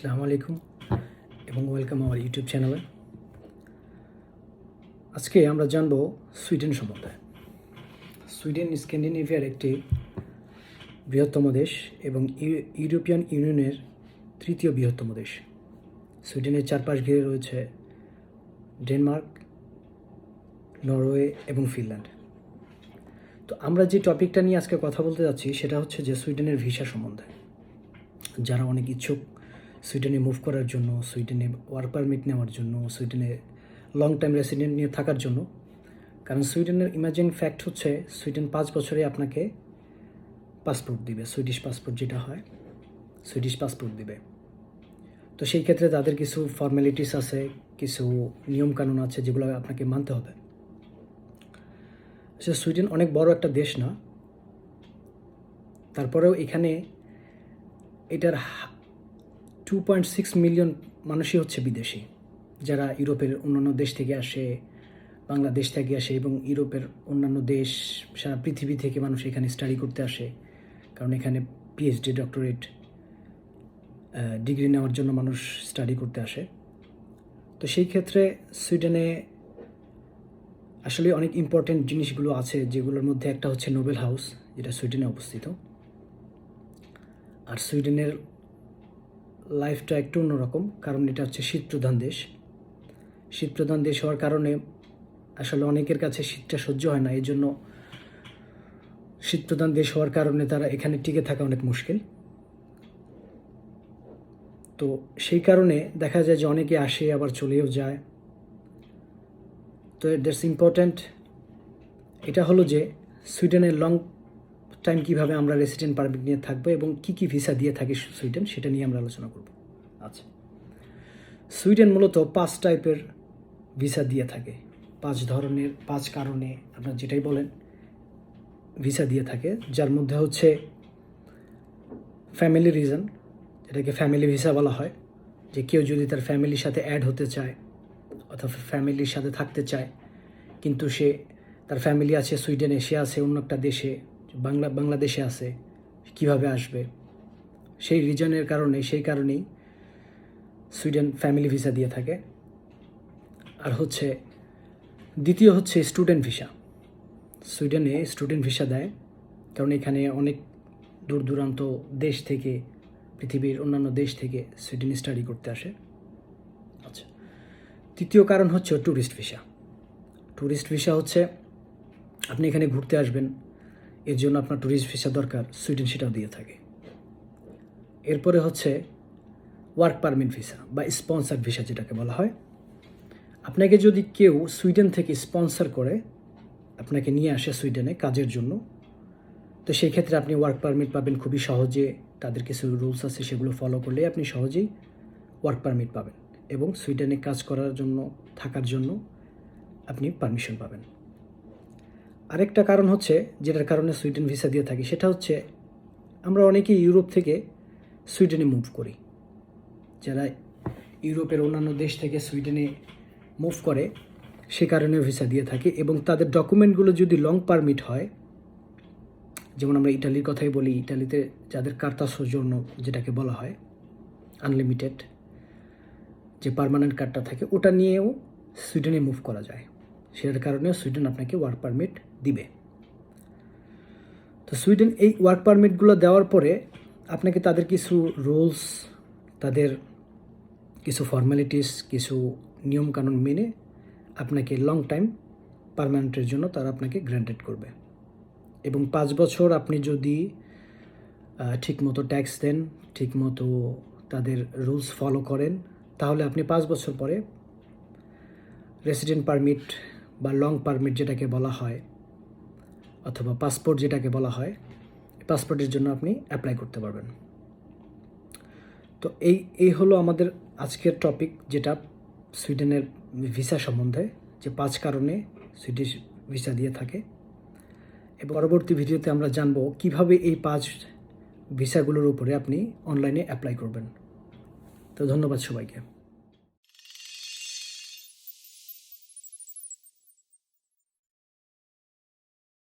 আসসালামু আলাইকুম এবং ওয়েলকাম আমার ইউটিউব চ্যানেলে। আজকে আমরা জানব সুইডেন সম্বন্ধে। সুইডেন স্ক্যান্ডিনেভিয়ার একটি বৃহত্তম দেশ এবং ইউরোপিয়ান ইউনিয়নের তৃতীয় বৃহত্তম দেশ। সুইডেনের চারপাশ ঘিরে রয়েছে ডেনমার্ক, নরওয়ে এবং ফিনল্যান্ড। তো আমরা যে টপিকটা নিয়ে আজকে কথা বলতে যাচ্ছি সেটা হচ্ছে যে সুইডেনের ভিসা সম্বন্ধে। যারা অনেক ইচ্ছুক সুইডেনে মুভ করার জন্য, সুইডেনে ওয়ার্ক পারমিট নেওয়ার জন্য, সুইডেনে লং টাইম রেসিডেন্ট নিয়ে থাকার জন্য। কারণ সুইডেনের ইমাজিং ফ্যাক্ট হচ্ছে সুইডেন 5 বছরে আপনাকে পাসপোর্ট দিবে, সুইডিশ পাসপোর্ট যেটা হয়, সুইডিশ পাসপোর্ট দিবে। তো সেই ক্ষেত্রে তাদের কিছু ফর্মালিটিস আছে, কিছু নিয়মকানুন আছে যেগুলো আপনাকে মানতে হবে। সে সুইডেন অনেক বড় একটা দেশ না, তারপরেও এখানে এটার 2.6 মিলিয়ন মানুষই হচ্ছে বিদেশি, যারা ইউরোপের অন্যান্য দেশ থেকে আসে, বাংলাদেশ থেকে আসে এবং ইউরোপের অন্যান্য দেশ, সারা পৃথিবী থেকে মানুষ এখানে স্টাডি করতে আসে। কারণ এখানে পিএইচডি, ডক্টরেট ডিগ্রি নেওয়ার জন্য মানুষ স্টাডি করতে আসে। তো সেই ক্ষেত্রে সুইডেনে আসলে অনেক ইম্পর্টেন্ট জিনিসগুলো আছে, যেগুলোর মধ্যে একটা হচ্ছে নোবেল হাউস, যেটা সুইডেনে অবস্থিত। আর সুইডেনের লাইফটা একটু অন্যরকম, কারণ এটা হচ্ছে শীতপ্রধান দেশ। শীতপ্রধান দেশ হওয়ার কারণে আসলে অনেকের কাছে শীতটা সহ্য হয় না, এই জন্য শীতপ্রধান দেশ হওয়ার কারণে তারা এখানে টিকে থাকা অনেক মুশকিল। তো সেই কারণে দেখা যায় যে অনেকে আসে আবার চলেও যায়। তো দ্যাটস ইম্পর্ট্যান্ট এটা হলো যে সুইডেনের লং টাইম কীভাবে আমরা রেসিডেন্ট পারমিট নিয়ে থাকবো এবং কী কী ভিসা দিয়ে থাকি সুইডেন, সেটা নিয়ে আমরা আলোচনা করব। আচ্ছা, সুইডেন মূলত 5 টাইপের ভিসা দিয়ে থাকে, 5 ধরনের, 5 কারণে আপনার যেটাই বলেন ভিসা দিয়ে থাকে। যার মধ্যে হচ্ছে ফ্যামিলি রিজন, যেটাকে ফ্যামিলি ভিসা বলা হয়, যে কেউ যদি তার ফ্যামিলির সাথে অ্যাড হতে চায় অথবা ফ্যামিলির সাথে থাকতে চায়, কিন্তু সে তার ফ্যামিলি আছে সুইডেনে, সে আছে অন্য একটা দেশে, বাংলাদেশে আছে, কিভাবে আসবে, সেই রিজনের কারণে, সেই কারণেই সুইডেন ফ্যামিলি ভিসা দিয়ে থাকে। আর হচ্ছে দ্বিতীয় হচ্ছে স্টুডেন্ট ভিসা। সুইডেনে স্টুডেন্ট ভিসা দেয়, কারণ এখানে অনেক দূর দূরান্ত দেশ থেকে, পৃথিবীর অন্যান্য দেশ থেকে সুইডেনে স্টাডি করতে আসে। আচ্ছা, তৃতীয় কারণ হচ্ছে ট্যুরিস্ট ভিসা। ট্যুরিস্ট ভিসা হচ্ছে আপনি এখানে ঘুরতে আসবেন, এর জন্য আপনার ট্যুরিস্ট ভিসা দরকার, সুইডেন সেটাও দিয়ে থাকে। এরপরে হচ্ছে ওয়ার্ক পারমিট ভিসা বা স্পন্সার ভিসা যেটাকে বলা হয়। আপনাকে যদি কেউ সুইডেন থেকে স্পন্সর করে আপনাকে নিয়ে আসে সুইডেনে কাজের জন্য, তো সেই ক্ষেত্রে আপনি ওয়ার্ক পারমিট পাবেন খুবই সহজে। তাদের কিছু রুলস আছে, সেগুলো ফলো করলে আপনি সহজেই ওয়ার্ক পারমিট পাবেন এবং সুইডেনে কাজ করার জন্য, থাকার জন্য আপনি পারমিশন পাবেন। আরেকটা কারণ হচ্ছে যেটার কারণে সুইডেন ভিসা দিয়ে থাকি, সেটা হচ্ছে আমরা অনেকেই ইউরোপ থেকে সুইডেনে মুভ করি। যারা ইউরোপের অন্যান্য দেশ থেকে সুইডেনে মুভ করে, সে কারণে ভিসা দিয়ে থাকে। এবং তাদের ডকুমেন্টগুলো যদি লং পারমিট হয়, যেমন আমরা ইটালির কথাই বলি, ইটালিতে যাদের কার্তা সোজোর্নো যেটাকে বলা হয়, আনলিমিটেড যে পার্মানেন্ট কার্ডটা থাকে, ওটা নিয়েও সুইডেনে মুভ করা যায়। সেটার কারণে সুইডেন আপনাকে ওয়ার্ক পারমিট দিবে। তো সুইডেন এই ওয়ার্ক পারমিটগুলো দেওয়ার পরে আপনাকে তাদের কিছু রুলস, তাদের কিছু ফর্মালিটিস, কিছু নিয়মকানুন মেনে আপনাকে লং টাইম পার্মানেন্টের জন্য তারা আপনাকে গ্র্যান্টেড করবে। এবং 5 বছর আপনি যদি ঠিকমতো ট্যাক্স দেন, ঠিকমতো তাদের রুলস ফলো করেন, তাহলে আপনি 5 বছর পরে রেসিডেন্ট পারমিট বা লং পারমিট যেটাকে বলা হয়, অথবা পাসপোর্ট যেটাকে বলা হয়, পাসপোর্টের জন্য আপনি অ্যাপ্লাই করতে পারবেন। তো এই হলো আমাদের আজকের টপিক, যেটা সুইডেনের ভিসা সম্বন্ধে, যে 5 কারণে সুইডিশ ভিসা দিয়ে থাকে। এবং পরবর্তী ভিডিওতে আমরা জানব কিভাবে এই 5 ভিসাগুলোর উপরে আপনি অনলাইনে অ্যাপ্লাই করবেন। তো ধন্যবাদ সবাইকে।